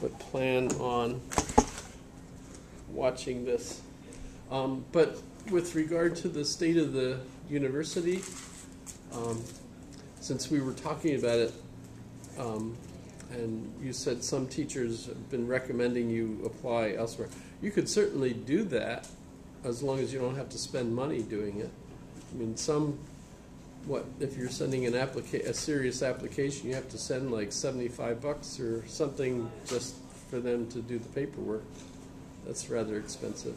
but plan on watching this. But with regard to the state of the university, since we were talking about it, and you said some teachers have been recommending you apply elsewhere, you could certainly do that as long as you don't have to spend money doing it. I mean, if you're sending a serious application, you have to send like $75 or something just for them to do the paperwork. That's rather expensive,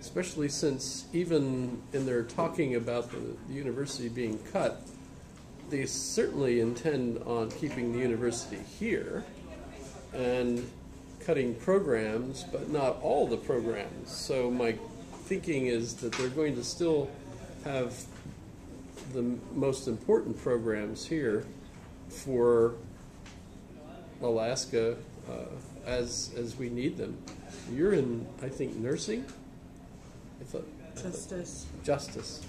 especially since even in their talking about the university being cut, they certainly intend on keeping the university here and cutting programs, but not all the programs. So my thinking is that they're going to still have the most important programs here for Alaska as we need them. You're in, I think, nursing? Justice.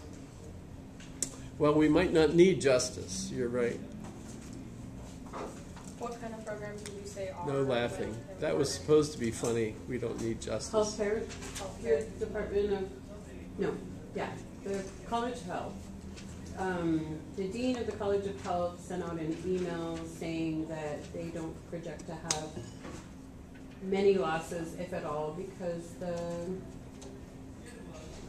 Well, we might not need justice. You're right. What kind of programs would you say are? No laughing. That was supposed to be funny. We don't need justice. Healthcare Department of, the College of Health. The Dean of the College of Health sent out an email saying that they don't project to have many losses, if at all, because the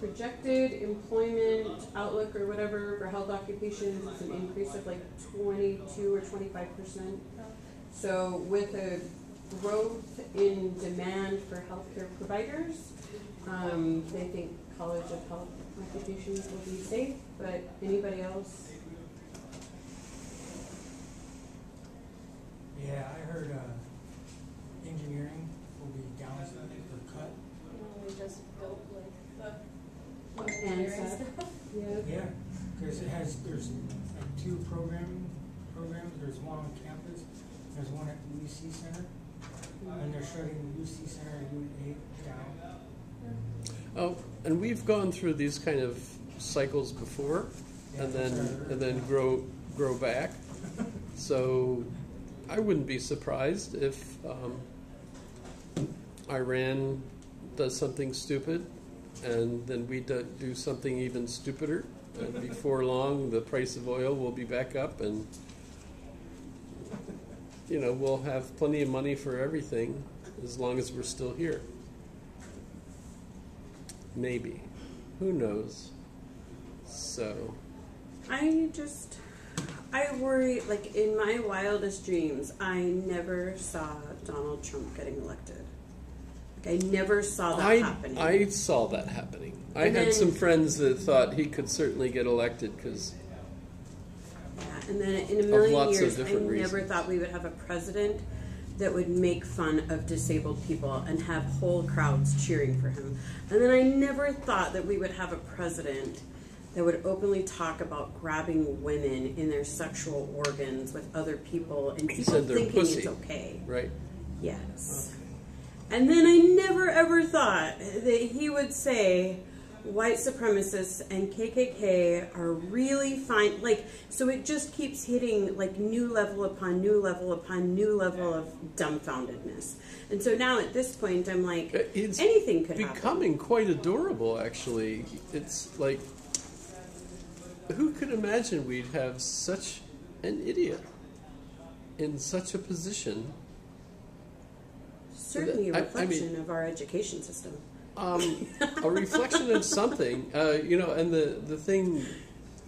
projected employment outlook or whatever for health occupations is an increase of like 22 or 25%. So with a growth in demand for healthcare providers, they think College of Health occupations will be safe, but anybody else? Yeah, I heard engineering will be downside or cut. They just built like the And stuff. Yeah, because there's like two programs. There's one on campus, there's one at the UC Center, and they're shutting the UC Center and U8 down. Oh, and we've gone through these kind of cycles before, and then grow back. So I wouldn't be surprised if Iran does something stupid, and then we do something even stupider. And before long, the price of oil will be back up, and we'll have plenty of money for everything as long as we're still here. Maybe. Who knows? So. I worry, like in my wildest dreams, I never saw Donald Trump getting elected. Like I never saw that happening. I saw that happening. I had some friends that thought he could certainly get elected because. Yeah, and then in a million years, I never thought we would have a president that would make fun of disabled people and have whole crowds cheering for him. And then I never thought that we would have a president that would openly talk about grabbing women in their sexual organs with other people and people thinking it's okay. Right. Yes. Okay. And then I never ever thought that he would say white supremacists and KKK are really fine. Like, so it just keeps hitting like new level upon new level upon new level of dumbfoundedness. And so now at this point, I'm like, anything could happen. It's becoming quite adorable, actually. It's like, who could imagine we'd have such an idiot in such a position? Certainly a reflection of our education system. A reflection of something, and the thing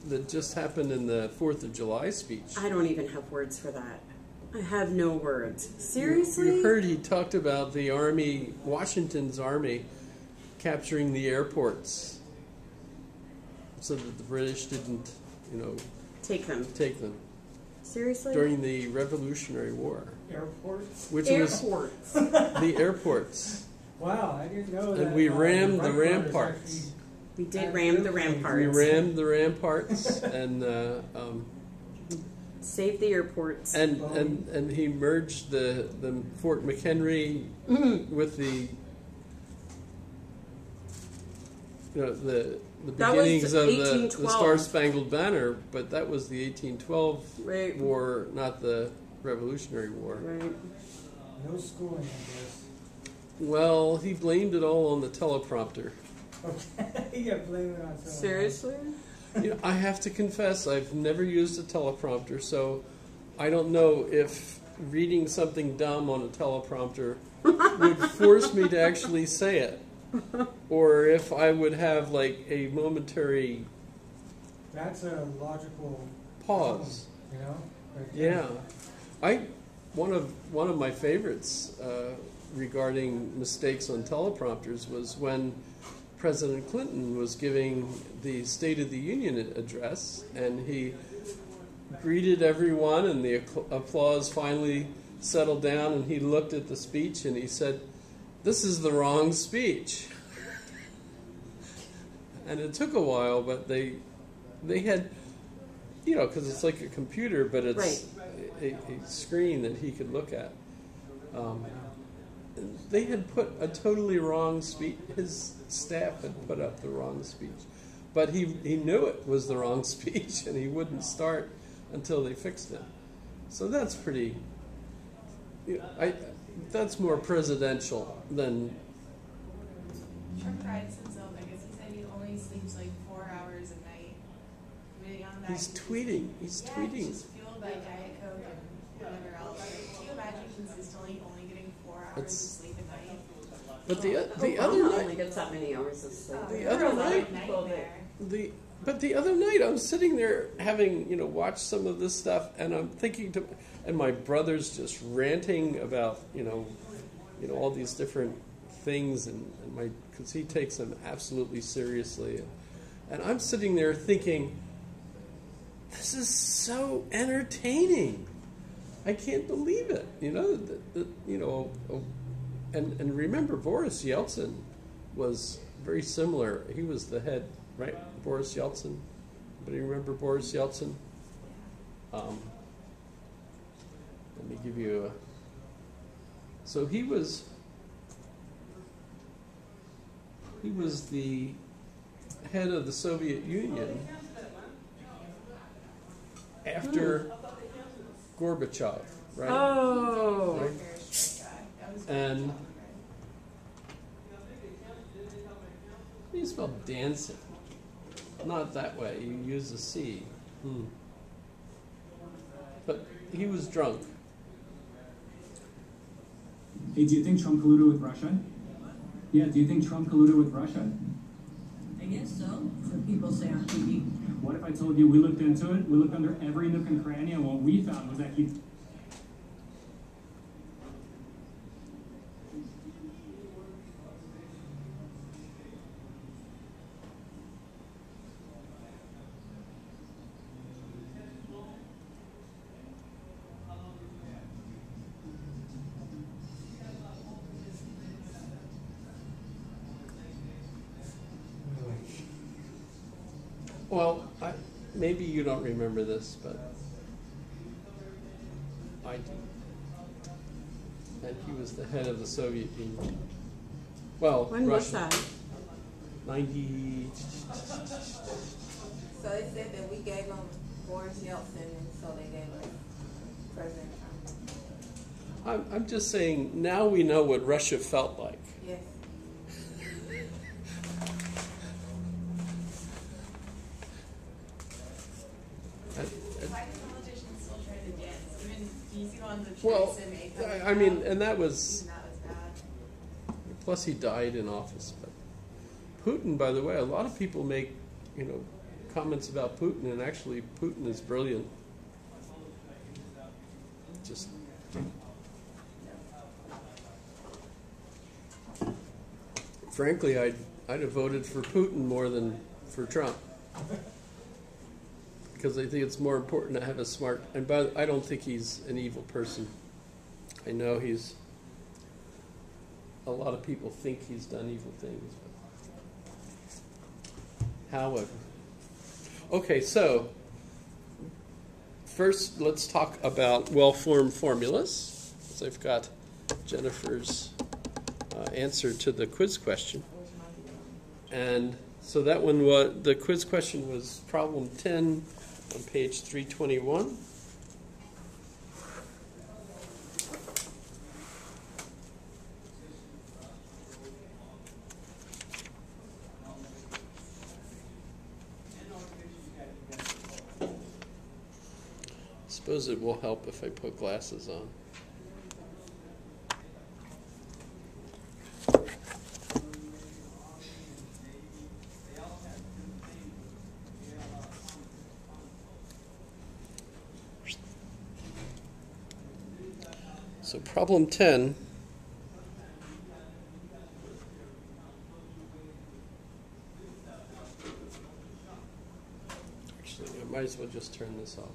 that just happened in the 4th of July speech. I don't even have words for that. I have no words. Seriously? You heard he talked about the army, Washington's army, capturing the airports so that the British didn't, take them. Seriously? During the Revolutionary War. Airports? Airports. The airports. Wow, I didn't know that. And we rammed the ramparts. We did ram the ramparts. We rammed the ramparts and saved the airports. And he merged the Fort McHenry with the the beginnings of the Star Spangled Banner, but that was the 1812 war, not the Revolutionary War. Right. Those schooling, I guess. Well, he blamed it all on the teleprompter. Okay, yeah, blame it on someone. Seriously? You know, I have to confess, I've never used a teleprompter, so I don't know if reading something dumb on a teleprompter would force me to actually say it, or if I would have like a momentary That's a logical pause. You know? Right Yeah, one of my favorites regarding mistakes on teleprompters was when President Clinton was giving the State of the Union address, and he greeted everyone, and the applause finally settled down, and he looked at the speech and he said, "This is the wrong speech." And it took a while, but they had, you know, because it's like a computer, but it's a screen that he could look at. They had put a totally wrong speech. His staff had put up the wrong speech, but he knew it was the wrong speech, and he wouldn't start until they fixed it. So that's pretty. You know, that's more presidential than. Trump prides himself. I guess he said he only sleeps like 4 hours a night. Beyond that, He's tweeting. He's tweeting. He's just fueled by Diet Coke and whatever else. Like, can you imagine consistently only getting 4 hours of sleep a night? But the Obama other night, only gets that many hours of sleep. The other night, the other night, I'm sitting there having, you know, watched some of this stuff, and I'm thinking and my brother's just ranting about, you know, all these different things, and because he takes them absolutely seriously, and I'm sitting there thinking, this is so entertaining. I can't believe it, you know, and remember, Boris Yeltsin was very similar. He was the head, right? Boris Yeltsin. Anybody remember Boris Yeltsin? Let me give you a. So he was the head of the Soviet Union after Gorbachev, right? Oh. Right? And you spell dancing. Not that way. You use a C. But he was drunk. Hey, do you think Trump colluded with Russia? Yeah, do you think Trump colluded with Russia? I guess so. So people say on TV. What if I told you we looked into it? We looked under every nook and cranny, and what we found was that he... Well, maybe you don't remember this, but I do. And he was the head of the Soviet Union. Well, When was that? 90. So they said that we gave them Boris Yeltsin, and so they gave us President Trump. I'm just saying, now we know what Russia felt like. Yes. Why do politicians still try to dance? Even he's the one that Well, tries to make them I mean, proud. and that was. That was bad. Plus, he died in office. But Putin, by the way, a lot of people make, you know, comments about Putin, and actually, Putin is brilliant. Just. Frankly, I'd have voted for Putin more than for Trump, because I think it's more important to have a smart. And I don't think he's an evil person. I know he's. A lot of people think he's done evil things. But however, okay. So first, let's talk about well-formed formulas. So I've got Jennifer's answer to the quiz question. And so that one was, the quiz question was problem 10 on page 321. suppose it will help if I put glasses on. So problem 10. Actually, I might as well just turn this off.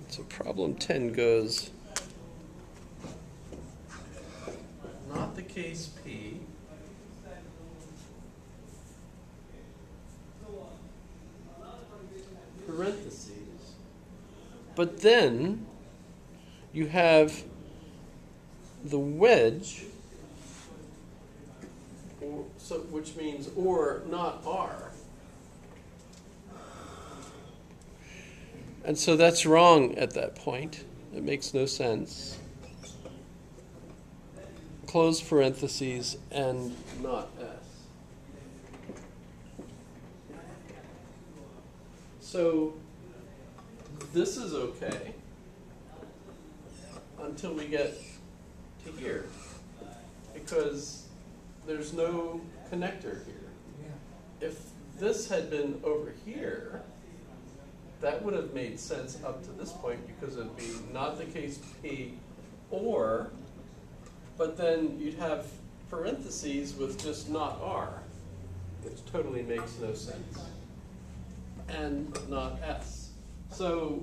So problem 10 goes, not the case P, parentheses, but then you have the wedge, which means or, not are. And so that's wrong at that point. It makes no sense. Close parentheses and not S. So this is okay until we get to here, because there's no connector here. Yeah. If this had been over here, that would have made sense up to this point, because it would be not the case P or, but then you'd have parentheses with just not R, which totally makes no sense, and not S. So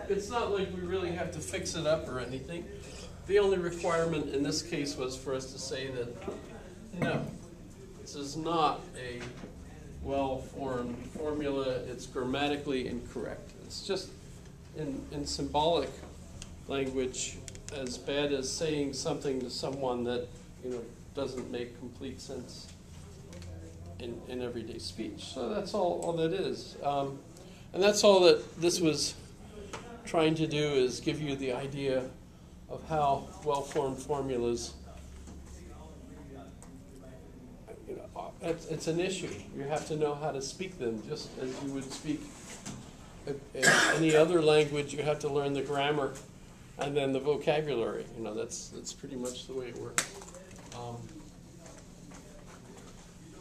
it's not like we really have to fix it up or anything. The only requirement in this case was for us to say that, no, this is not a well-formed formula, it's grammatically incorrect. It's just, in symbolic language, as bad as saying something to someone that, doesn't make complete sense in everyday speech. So that's all that is. And that's all that this was trying to do, is give you the idea of how well-formed formulas, it's an issue. You have to know how to speak them, just as you would speak any other language. You have to learn the grammar and then the vocabulary. That's pretty much the way it works.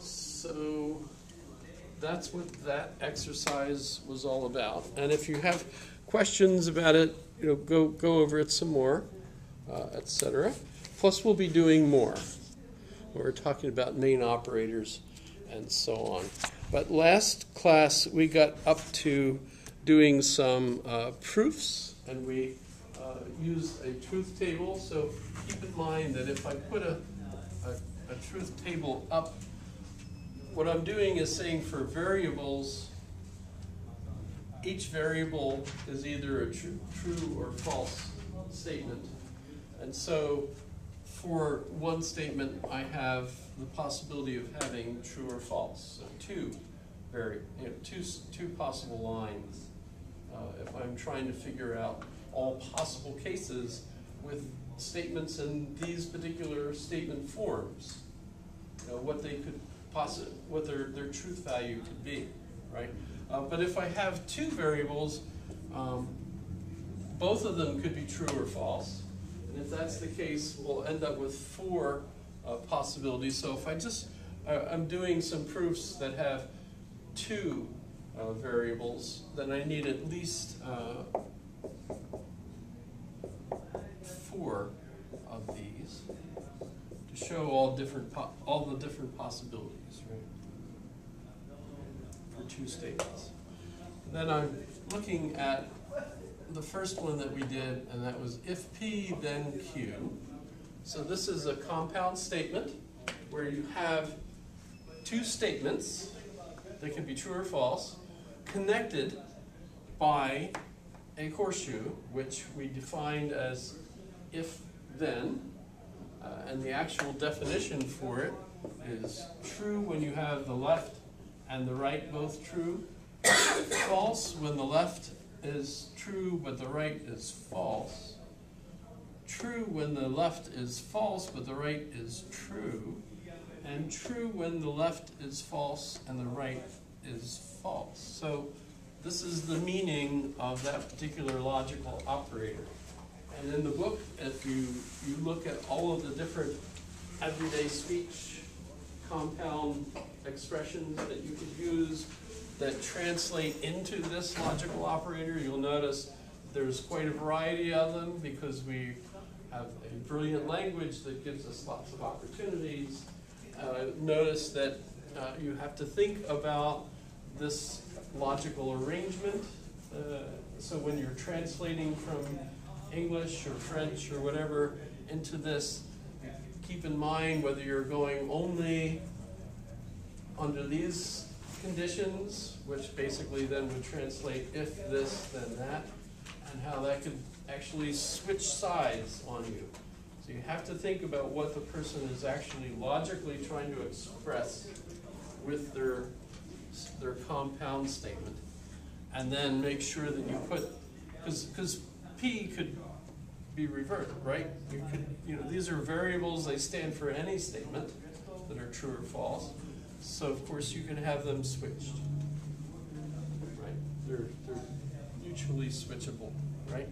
So that's what that exercise was all about. And if you have questions about it, go over it some more, etc. Plus, we'll be doing more. We're talking about main operators and so on. But last class, we got up to doing some proofs, and we used a truth table. So keep in mind that if I put a truth table up, what I'm doing is saying for variables, each variable is either a true or false statement. And so for one statement, I have the possibility of having true or false. So two possible lines. If I'm trying to figure out all possible cases with statements in these particular statement forms, what they could what their truth value could be, right? But if I have two variables, both of them could be true or false. And if that's the case, we'll end up with four possibilities. So if I'm doing some proofs that have two variables, then I need at least four of these to show all the different possibilities, right? For two statements. And then I'm looking at the first one that we did, and that was if P, then Q. So this is a compound statement where you have two statements that can be true or false, connected by a horseshoe, which we defined as if, then, and the actual definition for it is true when you have the left and the right both true, false when the left is true but the right is false, true when the left is false but the right is true, and true when the left is false and the right is false. So this is the meaning of that particular logical operator. And in the book, if you look at all of the different everyday speech compound expressions that you could use that translate into this logical operator, you'll notice there's quite a variety of them because we have a brilliant language that gives us lots of opportunities. Notice that you have to think about this logical arrangement. So when you're translating from English or French or whatever into this, keep in mind whether you're going only under these conditions, which basically then would translate if this, then that, and how that could actually switch sides on you. So you have to think about what the person is actually logically trying to express with their compound statement, and then make sure that you put, because P could be reverted, right? You could, these are variables, they stand for any statement that are true or false. So of course you can have them switched, right? They're mutually switchable, right?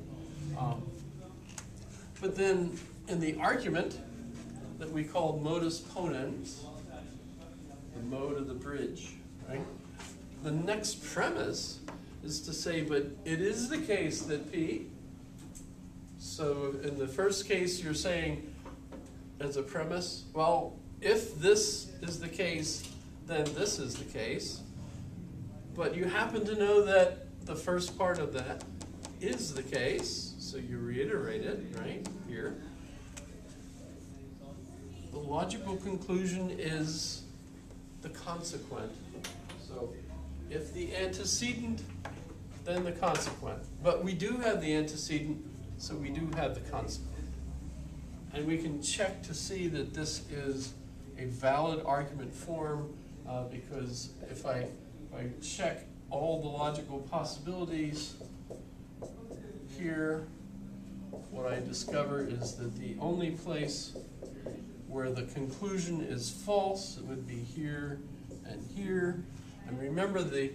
But then in the argument that we called modus ponens, the mode of the bridge, right? The next premise is to say, but it is the case that P, so in the first case you're saying as a premise, well, if this is the case, then this is the case. But you happen to know that the first part of that is the case, so you reiterate it, right, here. The logical conclusion is the consequent. So if the antecedent, then the consequent. But we do have the antecedent, so we do have the consequent. And we can check to see that this is a valid argument form, because if I check all the logical possibilities here, what I discover is that the only place where the conclusion is false, it would be here and here. And remember, the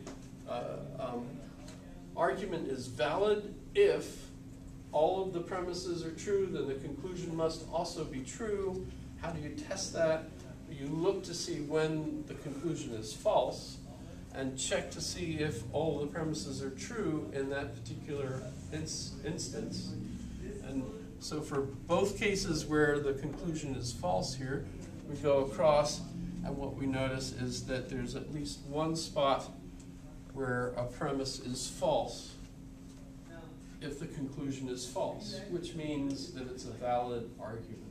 argument is valid if all of the premises are true, then the conclusion must also be true. How do you test that? You look to see when the conclusion is false and check to see if all the premises are true in that particular instance. And so for both cases where the conclusion is false here, we go across, and what we notice is that there's at least one spot where a premise is false if the conclusion is false, which means that it's a valid argument.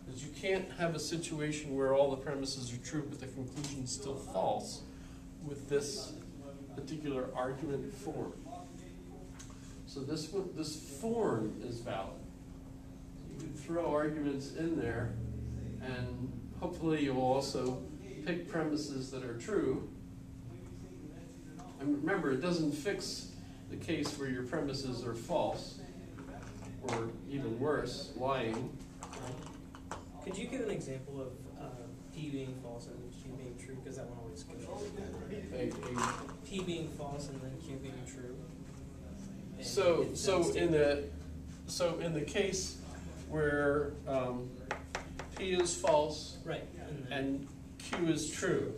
Because you can't have a situation where all the premises are true but the conclusion is still false with this particular argument form. So this form is valid. You can throw arguments in there, and hopefully you'll also pick premises that are true. And remember, it doesn't fix the case where your premises are false, or even worse, lying. Could you give an example of P being false and Q being true? Because that one always confuses me. P being false and then Q being true. So in the case where P is false, right, and Q is true.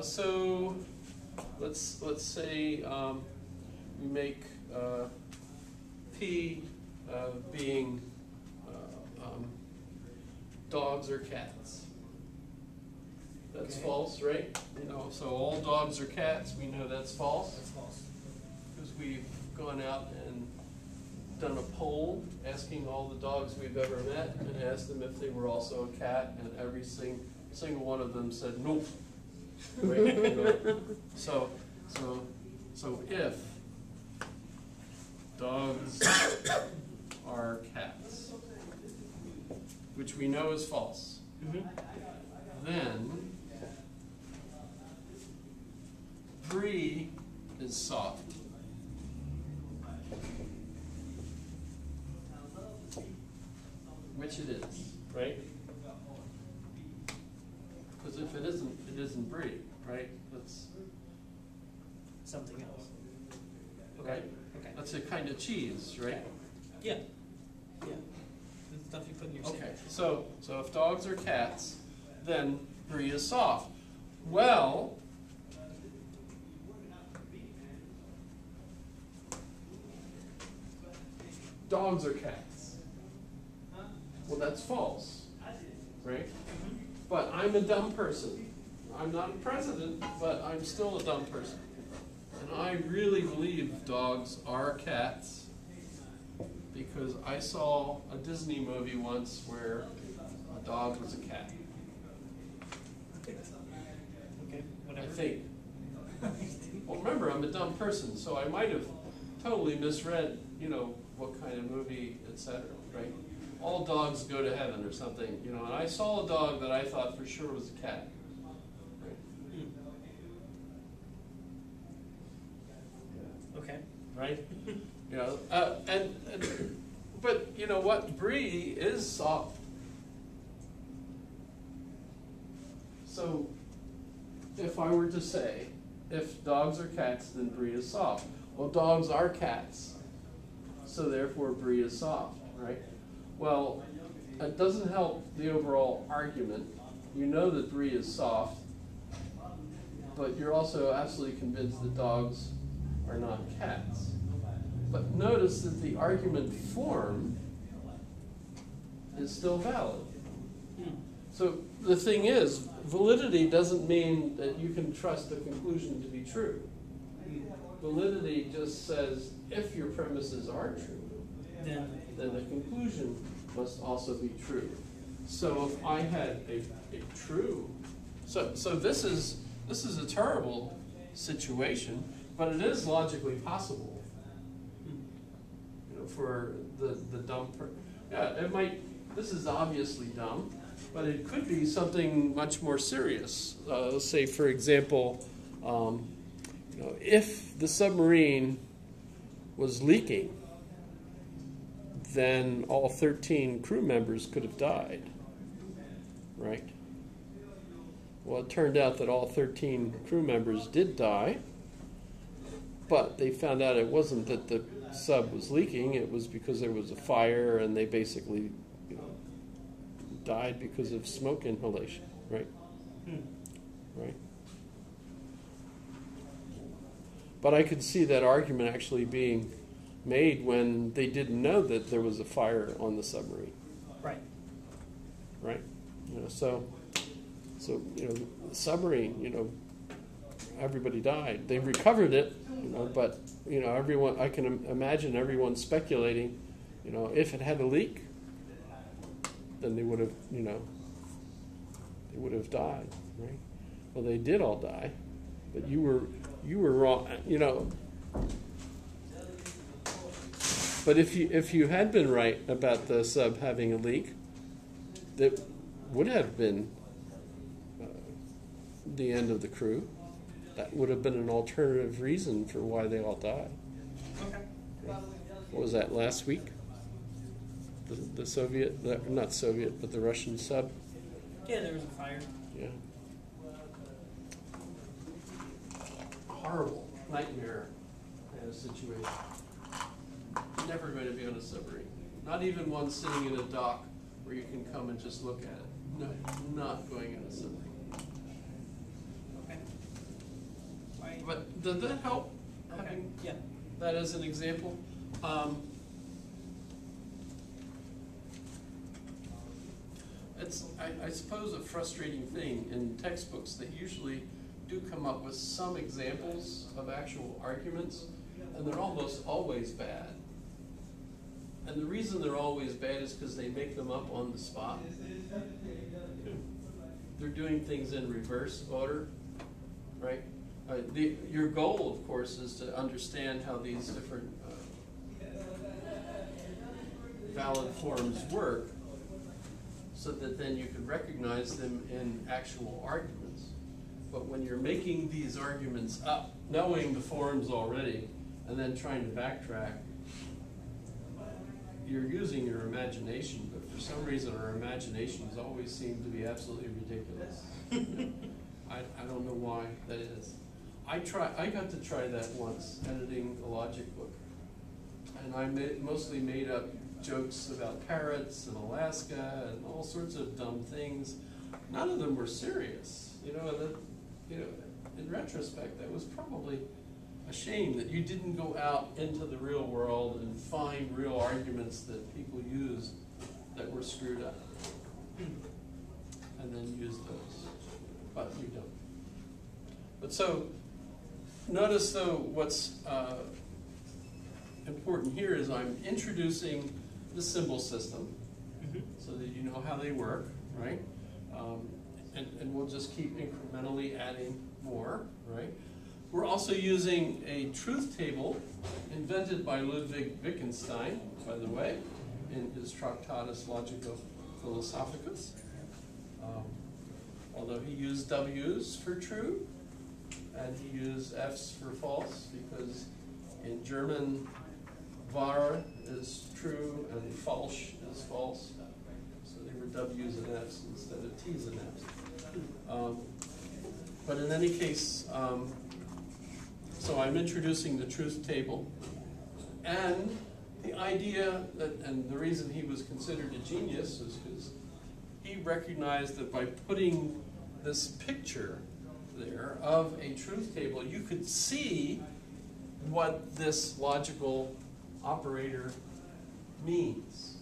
So let's say we make P being dogs or cats. That's okay. False, right? So all dogs are cats. We know that's false. That's false. Because we've gone out and done a poll asking all the dogs we've ever met and asked them if they were also a cat, and every single one of them said nope. Right? So if dogs are cats, which we know is false, then Bree is soft. Which it is, right? Because if it isn't, it isn't brie, right? That's Something else. right. Okay. That's a kind of cheese, right? Okay. Yeah. Yeah. The stuff you put in your Okay. sandwich. So if dogs are cats, then brie is soft. Well, dogs are cats. Well, that's false, right? But I'm a dumb person. I'm not a president, but I'm still a dumb person. And I really believe dogs are cats because I saw a Disney movie once where a dog was a cat. Okay. Whatever. I think. Well, remember, I'm a dumb person, so I might have totally misread, what kind of movie, etc., right? All dogs go to heaven or something, and I saw a dog that I thought for sure was a cat. Right? Okay. Right? But you know what? Brie is soft. So, if I were to say, if dogs are cats, then brie is soft. Well, dogs are cats, so therefore brie is soft, right? Well, it doesn't help the overall argument. You know that brie is soft, but you're also absolutely convinced that dogs are not cats. But notice that the argument form is still valid. So the thing is, validity doesn't mean that you can trust the conclusion to be true. Validity just says if your premises are true, then the conclusion must also be true. So if I had a true, so this is a terrible situation, but it is logically possible. For the dumb person. Yeah, it might, this is obviously dumb, but it could be something much more serious. Let's say, for example, if the submarine was leaking, then all 13 crew members could have died, right? Well, it turned out that all 13 crew members did die, but they found out it wasn't that the sub was leaking, it was because there was a fire and they basically died because of smoke inhalation, right? Right? But I could see that argument actually being made when they didn't know that there was a fire on the submarine. Right. Right? So the submarine, everybody died. They recovered it, but everyone, I can imagine everyone speculating, if it had a leak, then they would have, they would have died, right? Well, they did all die, but you were wrong, But if you had been right about the sub having a leak, that would have been the end of the crew. That would have been an alternative reason for why they all died. Okay. What was that, last week? The Soviet, not Soviet, but the Russian sub? Yeah, there was a fire. Yeah. Horrible nightmare kind of situation. Never going to be on a submarine. Not even one sitting in a dock where you can come and just look at it. No, not going on a submarine. But does that help? Okay. Having Yeah. that as an example? It's, I suppose, a frustrating thing in textbooks. They usually do come up with some examples of actual arguments, and they're almost always bad. And the reason they're always bad is because they make them up on the spot. They're doing things in reverse order, right? Your goal, of course, is to understand how these different valid forms work, so that then you can recognize them in actual arguments. But when you're making these arguments up, knowing the forms already, and then trying to backtrack, you're using your imagination, but for some reason our imaginations always seem to be absolutely ridiculous. I don't know why that is. I got to try that once, editing a logic book. And I mostly made up jokes about parrots and Alaska and all sorts of dumb things. None of them were serious, you know. In retrospect, that was probably a shame that you didn't go out into the real world and find real arguments that people used that were screwed up, and then use those. But you don't. But so, notice though what's important here is I'm introducing the symbol system so that you know how they work, right? And we'll just keep incrementally adding more, right? We're also using a truth table invented by Ludwig Wittgenstein, by the way, in his Tractatus Logico-Philosophicus. Although he used W's for true, and he used F's for false, because in German, wahr is true and falsch is false. So they were W's and F's instead of T's and F's. But in any case, so I'm introducing the truth table, and the idea that, and the reason he was considered a genius is because he recognized that by putting this picture there of a truth table, you could see what this logical operator means.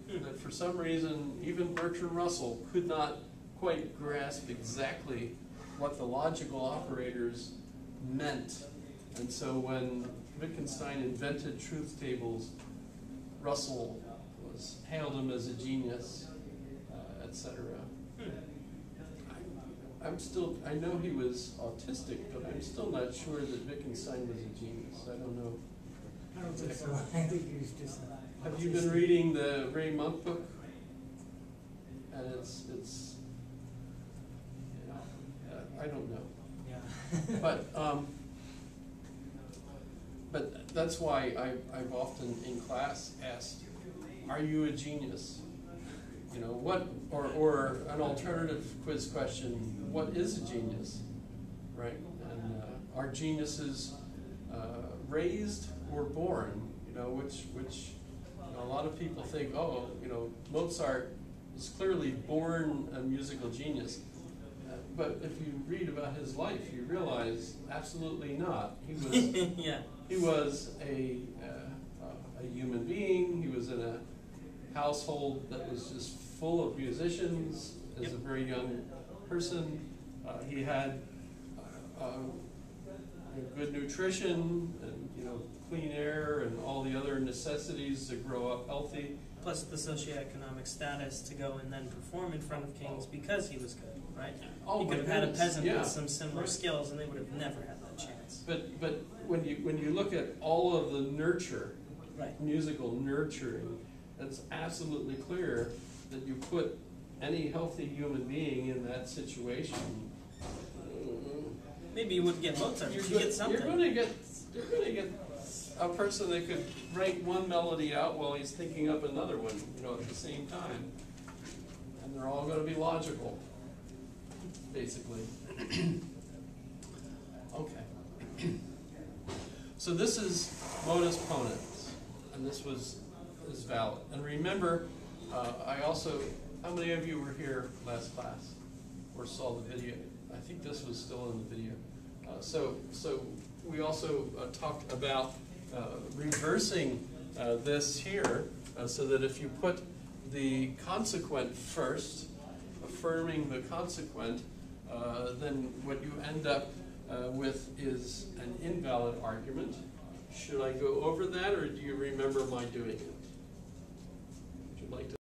That for some reason, even Bertrand Russell could not quite grasp exactly what the logical operators meant. And so when Wittgenstein invented truth tables, Russell hailed him as a genius, etc. I know he was autistic, but I'm still not sure that Wittgenstein was a genius. I don't know. I don't think so. I think he was just Have you been reading the Ray Monk book? And it's you know, I don't know. Yeah. But that's why I've often in class asked, are you a genius? You know, what, or an alternative quiz question, what is a genius, right? And are geniuses raised or born? You know, which you know, a lot of people think, oh, you know, Mozart was clearly born a musical genius. But if you read about his life, you realize absolutely not. He was yeah. He was a human being. He was in a household that was just full of musicians as a very young person. He had good nutrition and, you know, clean air and all the other necessities to grow up healthy. Plus the socioeconomic status to go and then perform in front of kings because he was good, right? Oh, he could have had a peasant with some similar skills, and they would have never had that chance. But when you look at all of the nurture, musical nurturing, it's absolutely clear that you put any healthy human being in that situation. Maybe you wouldn't get Mozart, but you get something. You're going to get a person that could write one melody out while he's thinking up another one, you know, at the same time, and they're all going to be logical, basically. Okay. So this is modus ponens, and this is valid. And remember, I also, how many of you were here last class or saw the video? I think this was still in the video. So we also talked about reversing this here, so that if you put the consequent first, affirming the consequent, then what you end up with is an invalid argument. Should I go over that, or do you remember my doing it? Would you like to?